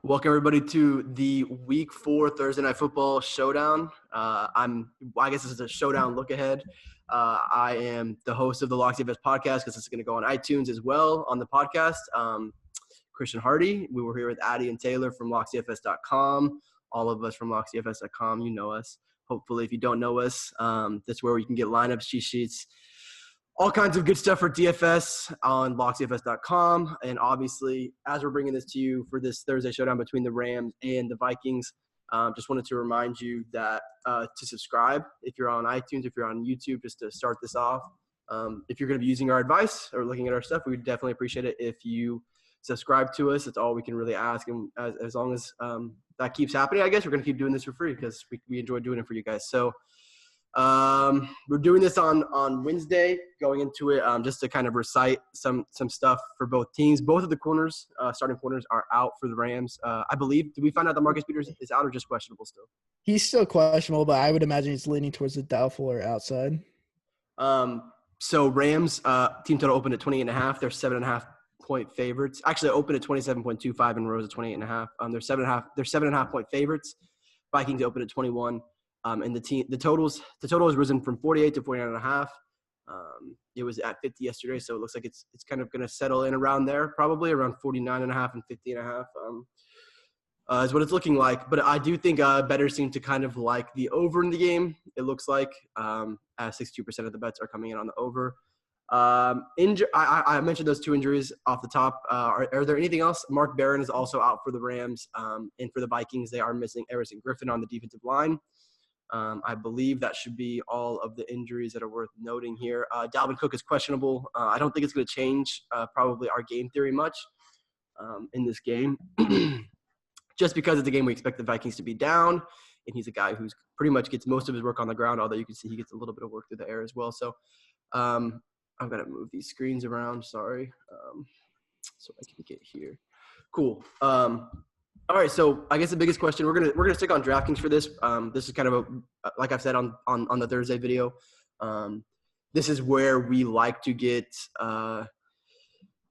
Welcome everybody to the Week 4 Thursday Night Football Showdown. I guess this is a Showdown look ahead. I am the host of the Locks DFS Podcast because this is going to go on iTunes as well on the podcast. Christian Hardy. We were here with Addy and Taylor from locksdfs.com. All of us from locksdfs.com, you know us. Hopefully, if you don't know us, that's where you can get lineups, cheat sheets, all kinds of good stuff for DFS on locksdfs.com. And obviously, as we're bringing this to you for this Thursday showdown between the Rams and the Vikings, just wanted to remind you that to subscribe if you're on iTunes, if you're on YouTube, just to start this off. If you're going to be using our advice or looking at our stuff, we would definitely appreciate it if you subscribe to us. It's all we can really ask. And as long as that keeps happening, I guess we're going to keep doing this for free because we enjoy doing it for you guys. So we're doing this on Wednesday, going into it just to kind of recite some stuff for both teams. Both of the corners, starting corners, are out for the Rams. I believe. Did we find out that Marcus Peters is out or just questionable still? He's still questionable, but I would imagine he's leaning towards the doubtful or outside. So Rams team total opened at 28.5. They're 7.5-point favorites. Actually, opened at 27.25 and rose at 28.5. They're 7.5-point favorites. Vikings opened at 21. And the total has risen from 48 to 49.5. It was at 50 yesterday, so it looks like it's kind of going to settle in around there, probably around 49.5 and 50.5 is what it's looking like. But I do think bettors seem to kind of like the over in the game. It looks like 62% of the bets are coming in on the over. I mentioned those two injuries off the top. Are there anything else? Mark Barron is also out for the Rams, and for the Vikings, they are missing Everson Griffin on the defensive line. I believe that should be all of the injuries that are worth noting here. Dalvin Cook is questionable. I don't think it's going to change probably our game theory much in this game. Just because it's a game we expect the Vikings to be down, and he's a guy who's pretty much gets most of his work on the ground, although you can see he gets a little bit of work through the air as well. So I'm going to move these screens around, sorry, so I can get here. Cool. All right, so I guess the biggest question, we're gonna stick on DraftKings for this. This is kind of like I've said on the Thursday video. This is where we like to get our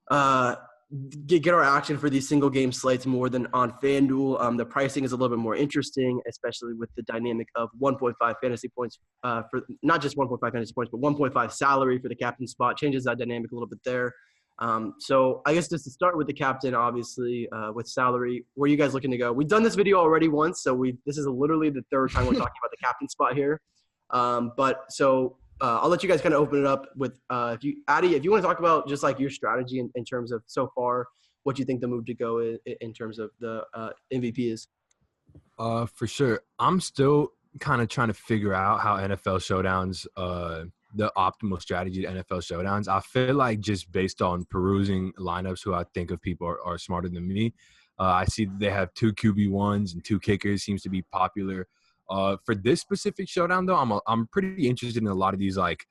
action for these single game slates more than on FanDuel. The pricing is a little bit more interesting, especially with the dynamic of 1.5 fantasy points for not just 1.5 fantasy points, but 1.5 salary for the captain spot. Changes that dynamic a little bit there. So I guess just to start with the captain, obviously, with salary, where are you guys looking to go? We've done this video already once, so this is literally the third time we're talking about the captain spot here. I'll let you guys kind of open it up with Addy, if you want to talk about just like your strategy in terms of so far, what you think the move to go in terms of the MVP is. For sure. I'm still kind of trying to figure out how NFL showdowns, the optimal strategy to NFL showdowns. I feel like just based on perusing lineups who I think of people are smarter than me, I see that they have 2 QB1s and 2 kickers seems to be popular. For this specific showdown, though, I'm pretty interested in a lot of these like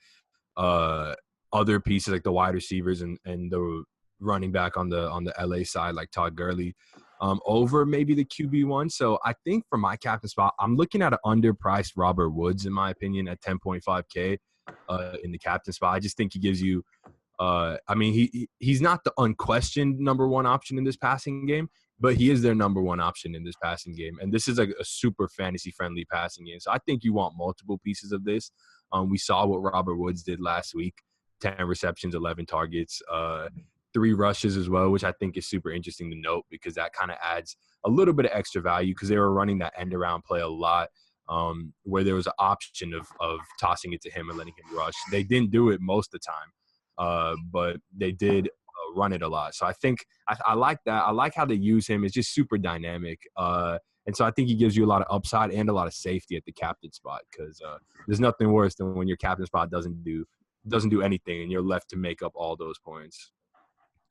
other pieces like the wide receivers and the running back on the LA side like Todd Gurley over maybe the QB1. So I think for my captain spot, I'm looking at an underpriced Robert Woods in my opinion at 10.5K. In the captain spot. I just think he gives you he's not the unquestioned number one option in this passing game, but he is their number one option in this passing game. And this is like a super fantasy friendly passing game. So I think you want multiple pieces of this. We saw what Robert Woods did last week, 10 receptions, 11 targets, 3 rushes as well, which I think is super interesting to note because that kind of adds a little bit of extra value because they were running that end around play a lot. Where there was an option of tossing it to him and letting him rush. They didn't do it most of the time, but they did run it a lot. So I think I like that. I like how they use him. It's just super dynamic. And so I think he gives you a lot of upside and a lot of safety at the captain spot because there's nothing worse than when your captain spot doesn't do anything and you're left to make up all those points.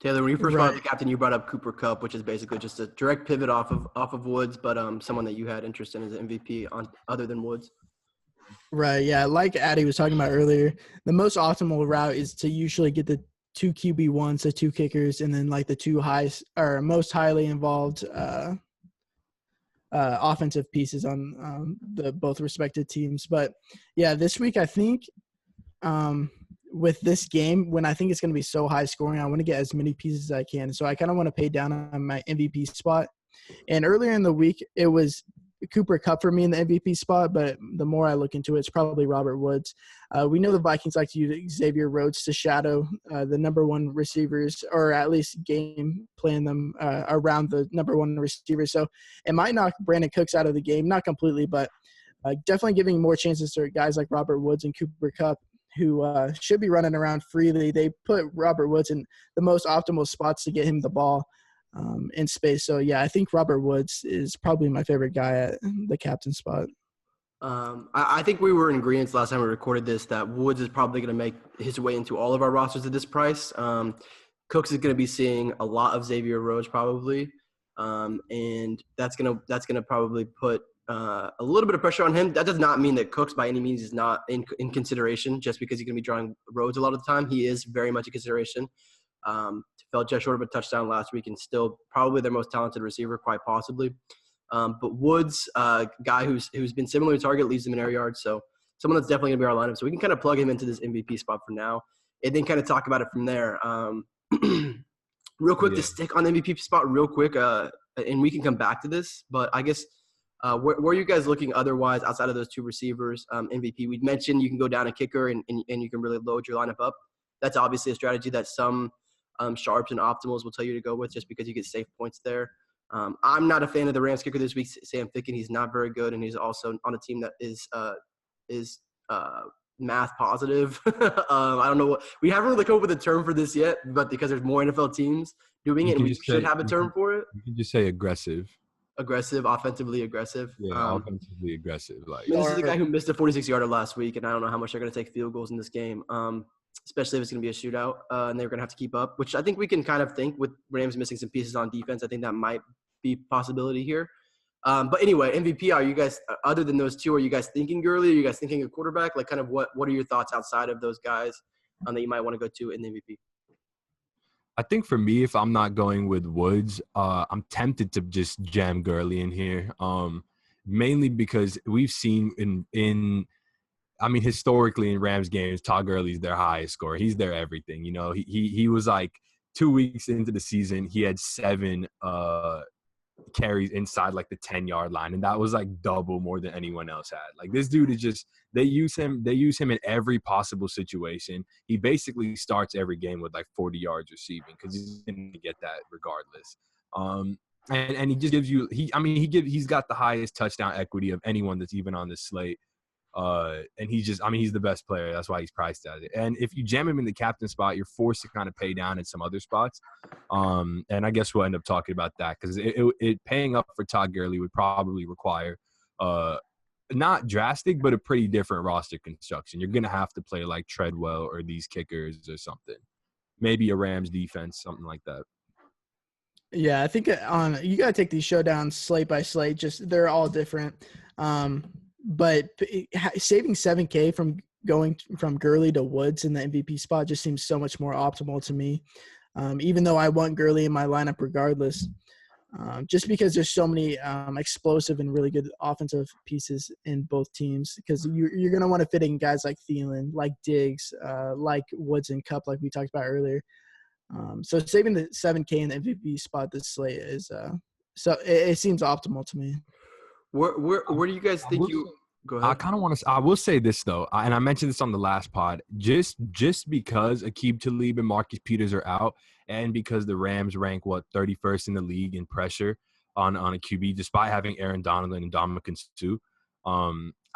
Taylor, when you first brought up the captain, you brought up Cooper Kupp, which is basically just a direct pivot off of Woods, but someone that you had interest in as an MVP other than Woods. Right, yeah. Like Addy was talking about earlier, the most optimal route is to usually get the 2 QB1s, the 2 kickers, and then like the 2 most highly involved offensive pieces on the both respective teams. But yeah, this week I think with this game, when I think it's going to be so high scoring, I want to get as many pieces as I can. So I kind of want to pay down on my MVP spot. And earlier in the week, it was Cooper Kupp for me in the MVP spot, but the more I look into it, it's probably Robert Woods. We know the Vikings like to use Xavier Rhodes to shadow the number one receivers, or at least game plan them around the number one receiver. So it might knock Brandon Cooks out of the game, not completely, but definitely giving more chances to guys like Robert Woods and Cooper Kupp, who should be running around freely. They put Robert Woods in the most optimal spots to get him the ball in space. So, yeah, I think Robert Woods is probably my favorite guy at the captain spot. I think we were in agreement last time we recorded this that Woods is probably going to make his way into all of our rosters at this price. Cooks is going to be seeing a lot of Xavier Rhodes probably, and that's going to probably put a little bit of pressure on him. That does not mean that Cooks by any means is not in consideration just because he's going to be drawing Rhodes a lot of the time. He is very much a consideration. Fell just short of a touchdown last week and still probably their most talented receiver, quite possibly. But Woods, guy who's been similar to target, leaves him in air yards. So someone that's definitely going to be our lineup. So we can kind of plug him into this MVP spot for now and then kind of talk about it from there. Real quick, to stick on the MVP spot real quick, and we can come back to this. But I guess where are you guys looking otherwise outside of those two receivers, MVP? We'd mentioned you can go down a kicker and you can really load your lineup up. That's obviously a strategy that some sharps and optimals will tell you to go with just because you get safe points there. I'm not a fan of the Rams kicker this week. Sam Ficken, he's not very good, and he's also on a team that is math positive. I don't know we haven't really come up with a term for this yet, but because there's more NFL teams doing it, and we should have a term for it. You can just say aggressive. Aggressive, offensively aggressive. Yeah, offensively aggressive. Like, this is a guy who missed a 46-yarder last week, and I don't know how much they're going to take field goals in this game. Especially if it's going to be a shootout, and they're going to have to keep up, which I think we can kind of think with Rams missing some pieces on defense. I think that might be a possibility here. But anyway, MVP, are you guys, other than those two, are you guys thinking Gurley? Are you guys thinking a quarterback? Like, kind of what are your thoughts outside of those guys that you might want to go to in the MVP? I think for me, if I'm not going with Woods, I'm tempted to just jam Gurley in here, mainly because we've seen historically in Rams games, Todd Gurley's their highest scorer. He's their everything. You know, he was like 2 weeks into the season, he had 7 carries inside like the 10-yard line, and that was like double more than anyone else had. Like, this dude is just they use him in every possible situation. He basically starts every game with like 40 yards receiving because he's going to get that regardless. And he just gives you he's got the highest touchdown equity of anyone that's even on this slate. And he's the best player. That's why he's priced at it. And if you jam him in the captain spot, you're forced to kind of pay down in some other spots. And I guess we'll end up talking about that because it paying up for Todd Gurley would probably require not drastic, but a pretty different roster construction. You're going to have to play like Treadwell or these kickers or something. Maybe a Rams defense, something like that. Yeah, I think you got to take these showdowns slate by slate. Just they're all different. But saving $7K from going from Gurley to Woods in the MVP spot just seems so much more optimal to me. Even though I want Gurley in my lineup regardless, just because there's so many explosive and really good offensive pieces in both teams. Because you're going to want to fit in guys like Thielen, like Diggs, like Woods and Kupp, like we talked about earlier. So saving the $7K in the MVP spot this slate is so it seems optimal to me. Where do you guys think you go ahead? I kind of want to – I will say this, though, and I mentioned this on the last pod. Just because Aqib Talib and Marcus Peters are out and because the Rams rank, 31st in the league in pressure on a QB, despite having Aaron Donald and Ndamukong Suh,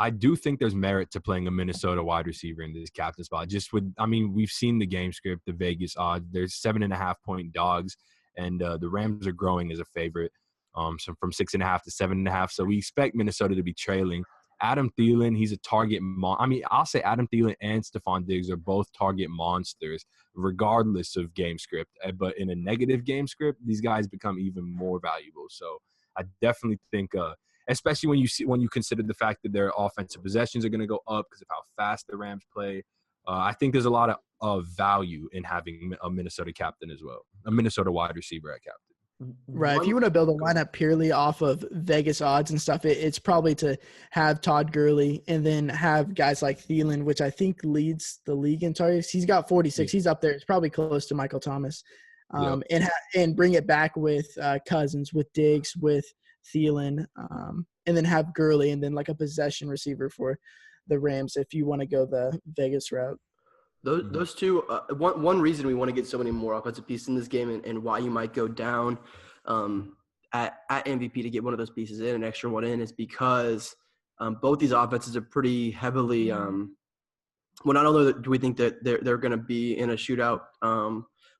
I do think there's merit to playing a Minnesota wide receiver in this captain spot. We've seen the game script, the Vegas odds. There's 7.5-point dogs, and the Rams are growing as a favorite. So from 6.5 to 7.5. So we expect Minnesota to be trailing. Adam Thielen, he's a target. I'll say Adam Thielen and Stephon Diggs are both target monsters, regardless of game script. But in a negative game script, these guys become even more valuable. So I definitely think, especially when you consider the fact that their offensive possessions are going to go up because of how fast the Rams play. I think there's a lot of value in having a Minnesota captain as well, a Minnesota wide receiver at captain. Right. If you want to build a lineup purely off of Vegas odds and stuff, it's probably to have Todd Gurley and then have guys like Thielen, which I think leads the league in targets. He's got 46. He's up there. It's probably close to Michael Thomas. and bring it back with Cousins, with Diggs, with Thielen, and then have Gurley, and then like a possession receiver for the Rams if you want to go the Vegas route. Those two, one reason we want to get so many more offensive pieces in this game and why you might go down at MVP to get one of those pieces in, an extra one in, is because both these offenses are pretty heavily well, not only do we think that they're going to be in a shootout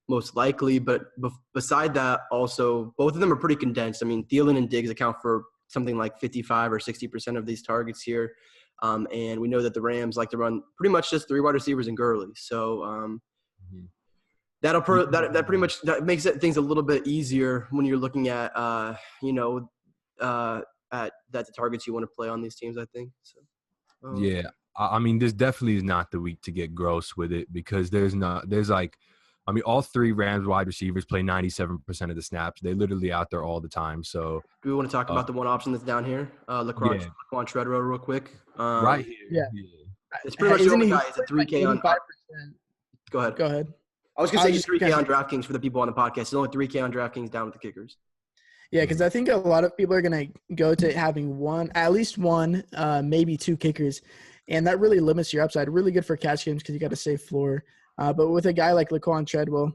most likely, but beside that, also both of them are pretty condensed. I mean, Thielen and Diggs account for something like 55 or 60% of these targets here. And we know that the Rams like to run pretty much just 3 wide receivers and Gurley. So that pretty much that makes things a little bit easier when you're looking at at the targets you want to play on these teams, I think. So yeah, I mean, this definitely is not the week to get gross with it because all 3 Rams wide receivers play 97% of the snaps. They're literally out there all the time. So do we want to talk about the one option that's down here, Laquan Treadwell, real quick? Right here. Yeah. It's pretty much the only guy. It's a 3K on. 85%. Go ahead. Go ahead. I was going to say 3K on DraftKings for the people on the podcast. It's only 3K on DraftKings down with the kickers. Yeah, because I think a lot of people are going to go to having at least one, maybe 2 kickers, and that really limits your upside. Really good for catch games because you got a safe floor. But with a guy like Laquan Treadwell,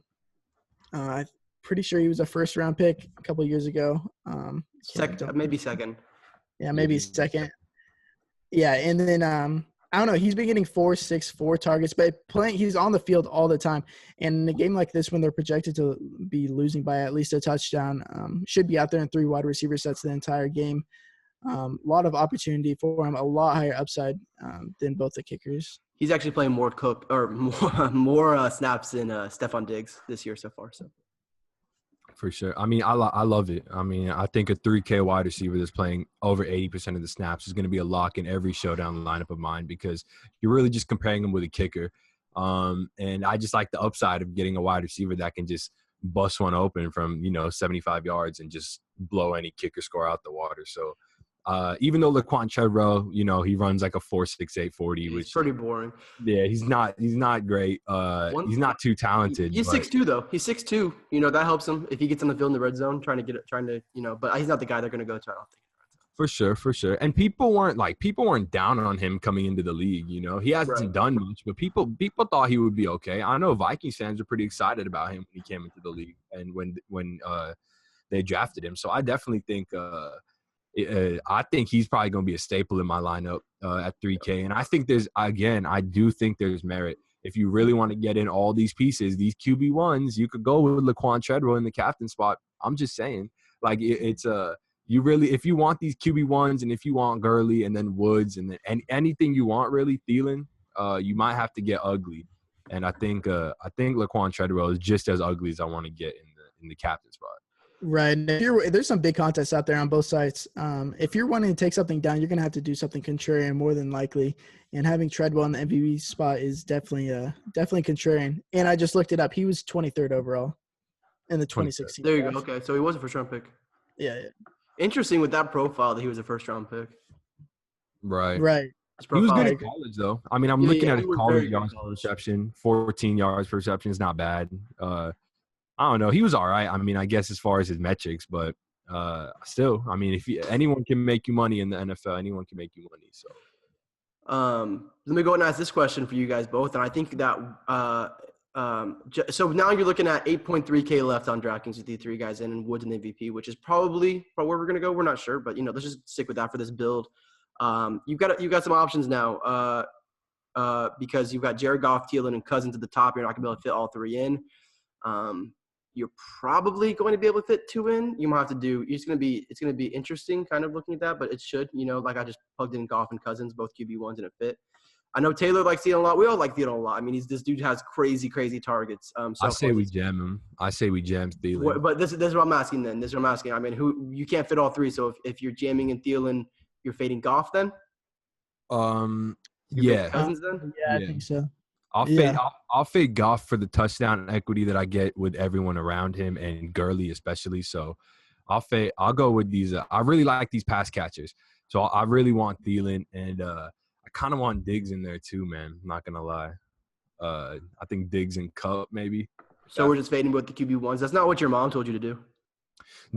I'm pretty sure he was a first-round pick a couple of years ago. Maybe second. Yeah, maybe second. Yeah, and then I don't know. He's been getting 4, 6, 4 targets, but he's on the field all the time. And in a game like this, when they're projected to be losing by at least a touchdown, should be out there in 3 wide receiver sets the entire game. A lot of opportunity for him, a lot higher upside than both the kickers. He's actually playing more snaps than Stephon Diggs this year so far. So for sure. I mean, I love it. I mean, I think a 3K wide receiver that's playing over 80% of the snaps is going to be a lock in every showdown lineup of mine because you're really just comparing him with a kicker. And I just like the upside of getting a wide receiver that can just bust one open from 75 yards and just blow any kicker score out the water. So even though Laquan Treadwell, he runs like a 4.68 40, which is pretty boring. Yeah, he's not great. He's not too talented. He's 6'2", though. He's 6'2". That helps him if he gets on the field in the red zone, trying to, but he's not the guy they're going to go to, I don't think. For sure. And people weren't down on him coming into the league. He hasn't done much, but people thought he would be okay. I know Vikings fans are pretty excited about him when he came into the league and when they drafted him. So I definitely think I think he's probably going to be a staple in my lineup at 3K. And I think I do think there's merit. If you really want to get in all these pieces, these QB1s, you could go with Laquan Treadwell in the captain spot. I'm just saying, like if you want these QB1s and if you want Gurley and then Woods and anything you want really, Thielen, you might have to get ugly. And I think Laquan Treadwell is just as ugly as I want to get in the captain spot. Right. There's some big contests out there on both sides. If you're wanting to take something down, you're going to have to do something contrarian more than likely. And having Treadwell in the MVP spot is definitely contrarian. And I just looked it up. He was 23rd overall in the 2016. There you go. Okay, so he was a first-round pick. Yeah. Interesting with that profile that he was a first-round pick. Right. He was good at college, though. I mean, I'm looking at his college yards per reception. 14 yards per reception is not bad. I don't know. He was all right. I mean, I guess as far as his metrics, but still, I mean, if anyone can make you money in the NFL, anyone can make you money. So, let me go and ask this question for you guys both, and I think that so now you're looking at 8.3K left on DraftKings with the 3 guys in and Woods and MVP, which is probably where we're gonna go. We're not sure, but let's just stick with that for this build. You've got some options now because you've got Jared Goff, Thielen, and Cousins at the top. You're not gonna be able to fit all 3 in. You're probably going to be able to fit 2 in. You might have to do. It's going to be interesting, kind of looking at that, but it should. Like I just plugged in Goff and Cousins, both QB1s, and it fit. I know Taylor likes Thielen a lot. We all like Thielen a lot. I mean, this dude has crazy targets. So I say we jam him. I say we jam Thielen. But this is what I'm asking. Then this is what I'm asking. I mean, you can't fit all 3. So if you're jamming in Thielen, you're fading Goff then. Yeah. Cousins then. Yeah, I think so. I'll fade Goff for the touchdown equity that I get with everyone around him and Gurley especially. So I'll go with these. I really like these pass catchers. So I really want Thielen and I kind of want Diggs in there too, man. I'm not gonna lie. I think Diggs and Cup maybe. So we're just fading with the QB1s. That's not what your mom told you to do.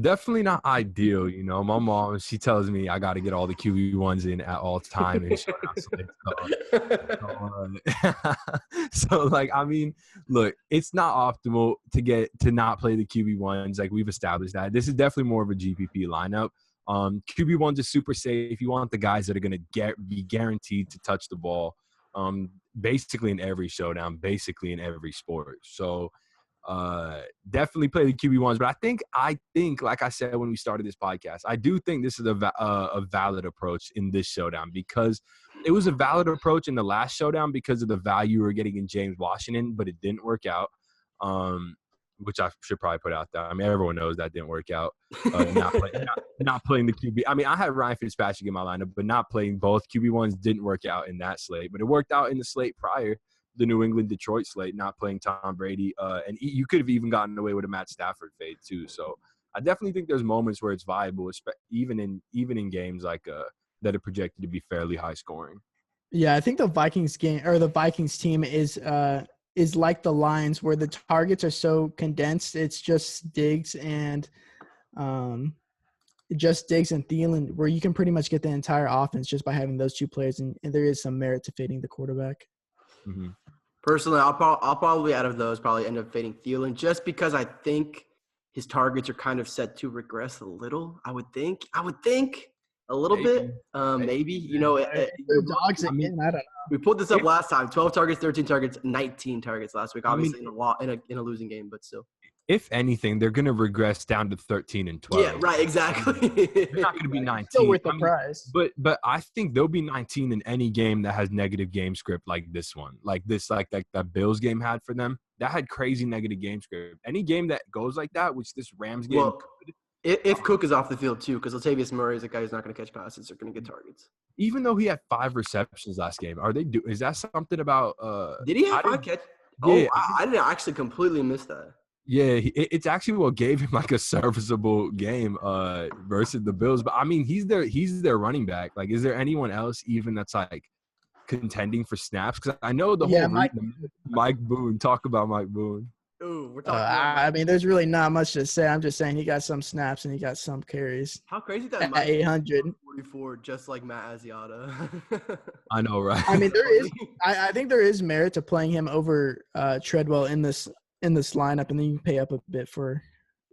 Definitely not ideal. You know, my mom, she tells me I got to get all the QB1s in at all time and so like, I mean, look, it's not optimal to not play the QB1s. Like, we've established that. This is definitely more of a GPP lineup. QB1s are super safe. You want the guys that are going to be guaranteed to touch the ball basically in every showdown, basically in every sport. So definitely play the QB1s. But I think, like I said when we started this podcast, I do think this is a valid approach in this showdown, because it was a valid approach in the last showdown because of the value we were getting in James Washington, but it didn't work out. Which I should probably put out there. I mean, everyone knows that didn't work out. Not playing the QB. I mean, I had Ryan Fitzpatrick in my lineup, but not playing both QB1s didn't work out in that slate. But it worked out in the slate prior, the New England-Detroit slate, not playing Tom Brady. And you could have even gotten away with a Matt Stafford fade too. So I definitely think there's moments where it's viable, even in games like that are projected to be fairly high scoring. Yeah, I think the Vikings team is like the Lions, where the targets are so condensed. It's just Diggs and Thielen, where you can pretty much get the entire offense just by having those two players, and there is some merit to fading the quarterback. Mm-hmm. Personally, I'll probably out of those probably end up fading Thielen, just because I think his targets are kind of set to regress a little. I would think a little bit, maybe. You know, dogs again. I don't know. We pulled this up last time: 12 targets, 13 targets, 19 targets last week. Obviously, in a losing game, but still. If anything, they're going to regress down to 13 and 12. Yeah, right, exactly. They're not going to be 19. Still worth the price. But I think they'll be 19 in any game that has negative game script like this one. Like that Bills game had for them. That had crazy negative game script. Any game that goes like that, which this Rams game could. If Cook is off the field too, because Latavius Murray is a guy who's not going to catch passes, they're going to get targets. Even though he had 5 receptions last game, is that something about did he have 5 catches? Yeah, I didn't actually completely miss that. Yeah, it's actually what gave him like a serviceable game versus the Bills. But I mean, he's their running back. Like, is there anyone else even that's like contending for snaps? Because I know the whole Mike Boone. Talk about Mike Boone. Ooh, we're talking. I mean, there's really not much to say. I'm just saying he got some snaps and he got some carries. How crazy that Mike 844, just like Matt Asiata. I know, right? I mean, there is. I think there is merit to playing him over Treadwell in this lineup, and then you can pay up a bit for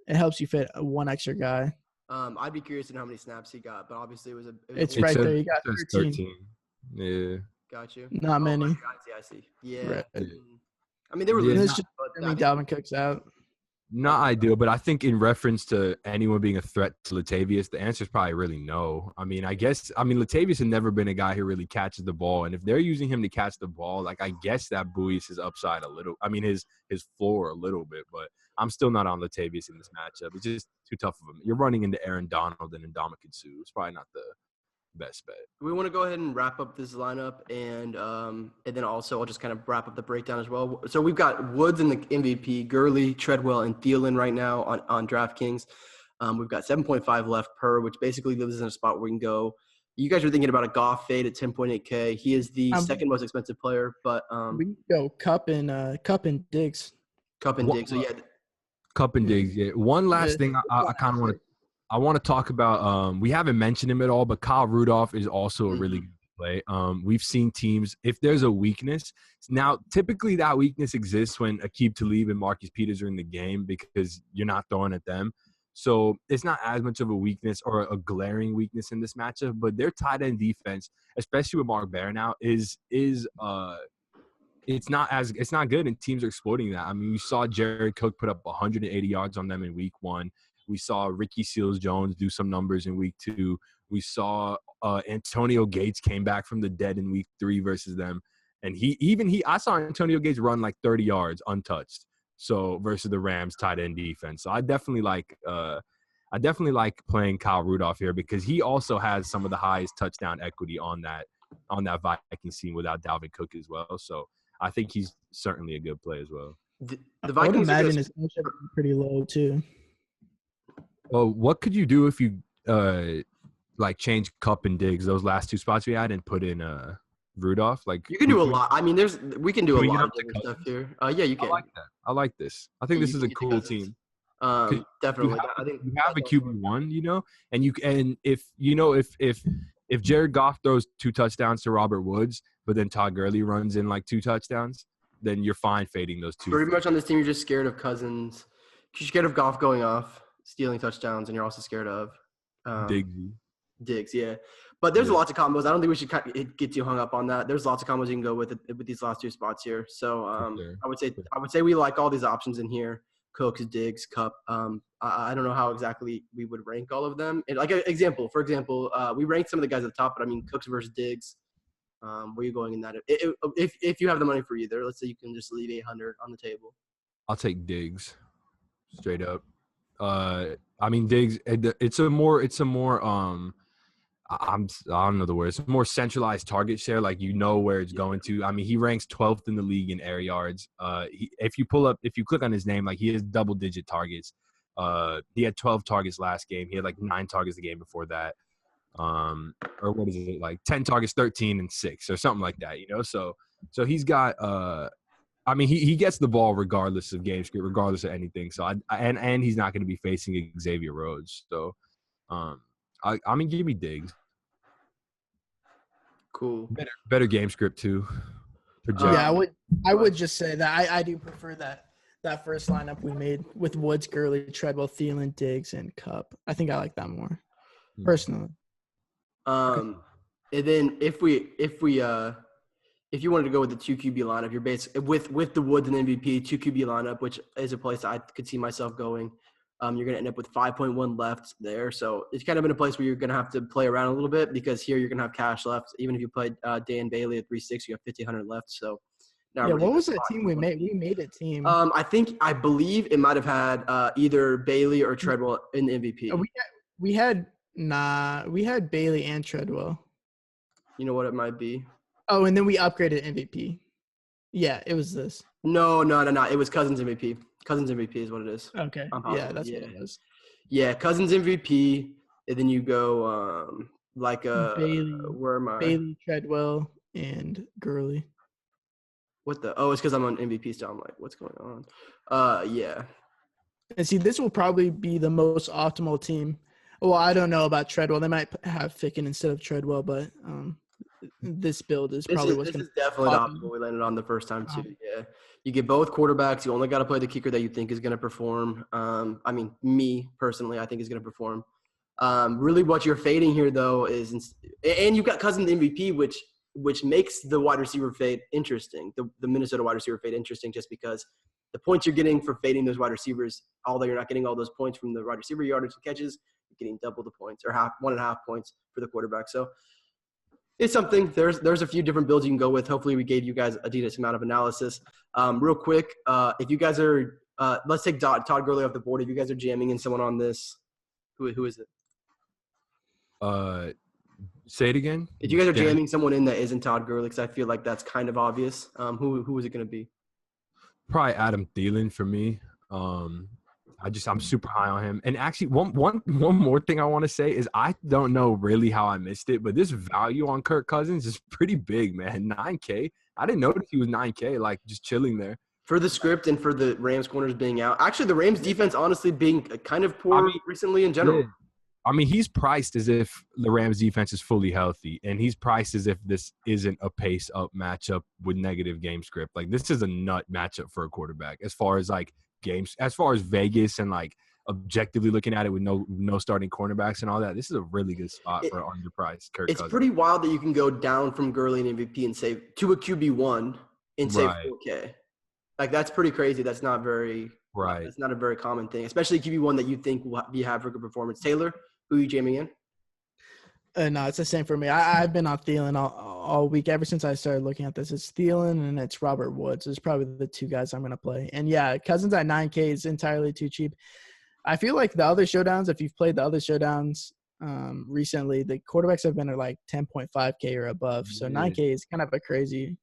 it. Helps you fit one extra guy. I'd be curious to know how many snaps he got, but obviously it's right there. You got 13. Yeah. Got you. Not many. I see. Yeah. Right. I mean, they were losing. Dalvin Cook's out. Not ideal, but I think in reference to anyone being a threat to Latavius, the answer is probably really no. I mean, Latavius has never been a guy who really catches the ball, and if they're using him to catch the ball, like, I guess that buoys his upside a little. I mean, his floor a little bit, but I'm still not on Latavius in this matchup. It's just too tough of him. You're running into Aaron Donald and Ndamukong Suh. It's probably not the best bet. We want to go ahead and wrap up this lineup, and then also I'll just kind of wrap up the breakdown as well. So we've got Woods in the MVP, Gurley, Treadwell, and Thielen right now on DraftKings. We've got 7.5 left per, which basically leaves us in a spot where we can go. You guys are thinking about a Goff fade at 10.8K. He is the second most expensive player, but we can go Cup and Diggs. Cup and Diggs. So yeah, Cup and Diggs. Yeah. One last thing I kind of want to. I want to talk about we haven't mentioned him at all, but Kyle Rudolph is also a really good play. We've seen teams, if there's a weakness, now typically that weakness exists when Aqib Talib and Marcus Peters are in the game because you're not throwing at them. So it's not as much of a weakness or a glaring weakness in this matchup, but their tight end defense, especially with Mark Barron now, is it's not good, and teams are exploiting that. I mean, we saw Jared Cook put up 180 yards on them in week 1. We saw Ricky Seals-Jones do some numbers in week 2. We saw Antonio Gates came back from the dead in week 3 versus them. And I saw Antonio Gates run like 30 yards untouched. So versus the Rams tight end defense. So I definitely like playing Kyle Rudolph here because he also has some of the highest touchdown equity on that Vikings team without Dalvin Cook as well. So I think he's certainly a good play as well. The Vikings I would imagine his pretty low too. Well, what could you do if you like change Cup and Diggs, those last 2 spots we had, and put in Rudolph? Like, you can do a lot. I mean, we can do a lot of different stuff here. Yeah, you can. I like that. I like this. I think this is a cool team. Definitely. I think you have a QB1, and if Jared Goff throws 2 touchdowns to Robert Woods, but then Todd Gurley runs in like 2 touchdowns, then you're fine fading those 2. Pretty much on this team, you're just scared of Cousins. You're scared of Goff going off, stealing touchdowns, and you're also scared of Diggs, yeah. But there's lots of combos. I don't think we should get too hung up on that. There's lots of combos you can go with these last 2 spots here. So I would say we like all these options in here. Cooks, Diggs, Cup. I don't know how exactly we would rank all of them. And for example, we ranked some of the guys at the top, but I mean Cooks versus Diggs. Where are you going in that? If you have the money for either, let's say you can just leave 800 on the table. I'll take Diggs, straight up. I mean Diggs. It's a more I don't know the word. It's a more centralized target share. Like where it's going to. I mean, he ranks 12th in the league in air yards. If you click on his name, like he has double-digit targets. He had 12 targets last game. He had like 9 targets the game before that. Or what is it, like 10 targets, 13 and 6 or something like that. So he's got. I mean, he gets the ball regardless of game script, regardless of anything. So and he's not going to be facing Xavier Rhodes. So I mean, give me Diggs. Cool. Better game script too. Yeah, I would just say that I do prefer that first lineup we made with Woods, Gurley, Treadwell, Thielen, Diggs, and Cup. I think I like that more personally. And then if you wanted to go with the 2 QB lineup, you're basically with the Woods and MVP 2 QB lineup, which is a place I could see myself going. You're going to end up with 5.1 left there. So it's kind of in a place where you're going to have to play around a little bit because here you're going to have cash left. Even if you played Dan Bailey at 3.6, you have 1,500 left. So what was the team we made? We made a team. I believe it might have had either Bailey or Treadwell in the MVP. We had Bailey and Treadwell. You know what it might be? Oh, and then we upgraded MVP. Yeah, it was this. No. It was Cousins MVP. Cousins MVP is what it is. Okay. Yeah, that's what it was. Yeah, Cousins MVP, and then you go Bailey, where am I? Bailey, Treadwell, and Gurley. What the? Oh, it's because I'm on MVP still. I'm like, what's going on? Yeah. And see, this will probably be the most optimal team. Well, I don't know about Treadwell. They might have Ficken instead of Treadwell, but this build is probably what's going to – This is definitely the optimal we landed on the first time too. Yeah. You get both quarterbacks. You only got to play the kicker that you think is going to perform. I mean, me personally, I think is going to perform. Really what you're fading here, though, is – and you've got Cousins MVP, which makes the wide receiver fade interesting, the Minnesota wide receiver fade interesting just because the points you're getting for fading those wide receivers, although you're not getting all those points from the wide receiver yardage and catches, you're getting double the points or 1.5 points for the quarterback. So it's something. There's a few different builds you can go with. Hopefully we gave you guys a decent amount of analysis. Real quick, if you guys are let's take Todd Gurley off the board. If you guys are jamming in someone on this, who is it? Say it again. If you guys are jamming someone in that isn't Todd Gurley, because I feel like that's kind of obvious. Who is it going to be? Probably Adam Thielen for me. I'm super high on him. And actually, one more thing I want to say is I don't know really how I missed it, but this value on Kirk Cousins is pretty big, man. 9K. I didn't notice he was 9K, like just chilling there. For the script and for the Rams corners being out. Actually, the Rams defense honestly being kind of poor recently in general. Yeah. I mean, he's priced as if the Rams defense is fully healthy, and he's priced as if this isn't a pace-up matchup with negative game script. Like, this is a nut matchup for a quarterback as far as, like, games, as far as Vegas and, like, objectively looking at it with no starting cornerbacks and all that. This is a really good spot for underpriced Kirk Cousins. It's pretty wild that you can go down from Gurley and MVP and save to a QB1 and save 4K. Like, that's pretty crazy. That's not very – Right. It's not a very common thing, especially QB1 that you think will have for good performance. Taylor, who are you jamming in? No, it's the same for me. I've been on Thielen all week. Ever since I started looking at this, it's Thielen and it's Robert Woods. It's probably the two guys I'm going to play. And, yeah, Cousins at 9K is entirely too cheap. I feel like the other showdowns, if you've played the other showdowns recently, the quarterbacks have been at like 10.5K or above. So 9K is kind of a crazy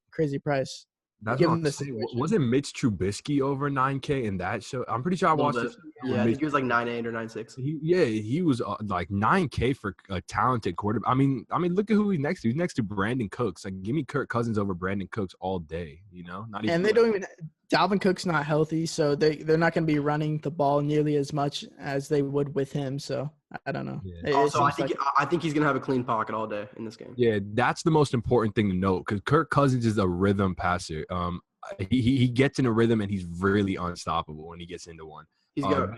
price. That's Give what him I'm the saying. situation. Wasn't Mitch Trubisky over 9K in that show? I'm pretty sure I watched it. Yeah, I think he was like 9.8 or 9.6. He was like 9K for a talented quarterback. I mean, look at who he's next to. He's next to Brandon Cooks. Like, give me Kirk Cousins over Brandon Cooks all day. You know, not even. And they don't even. Dalvin Cook's not healthy, so they're not going to be running the ball nearly as much as they would with him. So I don't know. Yeah. Also, I think he's gonna have a clean pocket all day in this game. Yeah, that's the most important thing to note because Kirk Cousins is a rhythm passer. He gets in a rhythm and he's really unstoppable when he gets into one. He's got.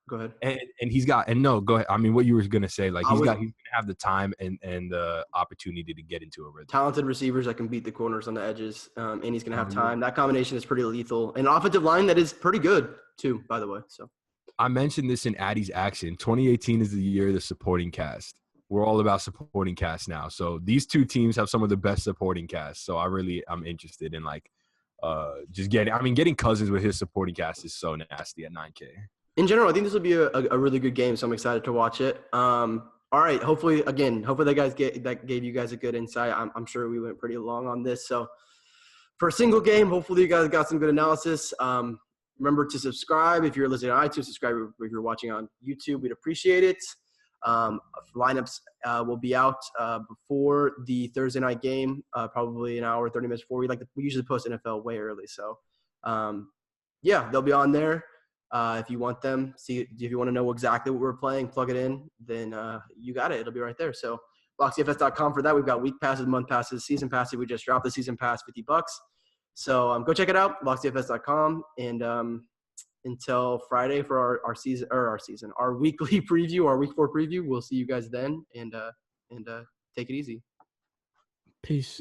Go ahead. And he's got no go ahead. I mean, what you were gonna say, like he's gonna have the time and the opportunity to get into a rhythm. Talented receivers that can beat the corners on the edges, and he's gonna have time. That combination is pretty lethal. And an offensive line that is pretty good too, by the way. So I mentioned this in Addie's Action. 2018 is the year of the supporting cast. We're all about supporting cast now. So these two teams have some of the best supporting casts. So I'm interested in getting Cousins with his supporting cast is so nasty at 9K. In general, I think this will be a really good game, so I'm excited to watch it. All right, hopefully that gave you guys a good insight. I'm sure we went pretty long on this. So for a single game, hopefully you guys got some good analysis. Remember to subscribe if you're listening on iTunes. Subscribe if you're watching on YouTube. We'd appreciate it. Lineups will be out before the Thursday night game, probably an hour, 30 minutes before. We usually post NFL way early. So, they'll be on there. If you want them, if you want to know exactly what we're playing, plug it in, then you got it. It'll be right there. So locksdfs.com for that. We've got week passes, month passes, season passes. We just dropped the season pass, $50. So go check it out, locksdfs.com. And until Friday for our weekly preview, our week 4 preview, we'll see you guys then. And take it easy. Peace.